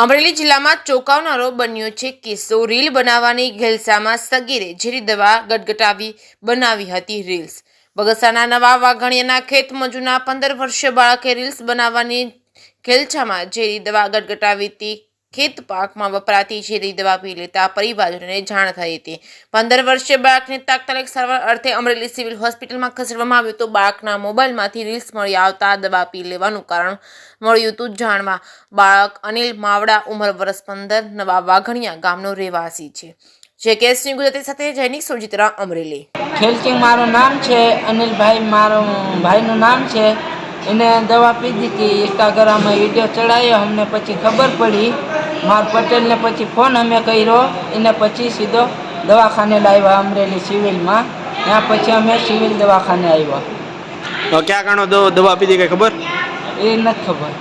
અમરેલી જિલ્લામાં ચોંકાવનારો બન્યો છે કિસ્સો। રીલ બનાવવાની ઘેલસામાં સગીરે ઝેરી દવા ગટગટાવી બનાવી હતી રીલ્સ। બગસરાના નવા વાઘણિયાના ખેત મજૂરના 15 વર્ષીય બાળકે રીલ્સ બનાવવાની ઘેલછામાં ઝેરી દવા ગટગટાવી હતી। ખેત પાકમાં વપરાતી ઝેરી દવા પી લેતા પરિવારજનોને જાણ થઈ હતી। 15 વર્ષીય બાળકને તાત્કાલિક સારવાર અર્થે અમરેલી સિવિલ હોસ્પિટલમાં ખસેડવામાં આવ્યું તો બાળકના મોબાઈલમાંથી રીલ્સ મળી આવતા દવા પી લેવાનું કારણ મળ્યું હતું જાણવા। બાળક અનિલ માવડા ઉંમર વર્ષ 15 નવા વાઘણિયા ગામનો રહેવાસી છે। જે કેસની ગુજરાતી સાથે જૈનિક સોજીત્રા અમરેલી। ખેલચિંગ મારું નામ છે, અનિલભાઈ મારો ભાઈનું નામ છે। એને દવા પીધી હતી, ઇન્સ્ટાગ્રામમાં વિડીયો ચડાવ્યો અમને, પછી ખબર પડી માર પટેલને, પછી ફોન અમે કર્યો એને, પછી સીધો દવાખાને લાવ્યા અમરેલી સિવિલમાં। ત્યાં પછી અમે સિવિલ દવાખાને આવ્યા। ક્યાં કારણો દવા પીધી કઈ ખબર? એ નથી ખબર।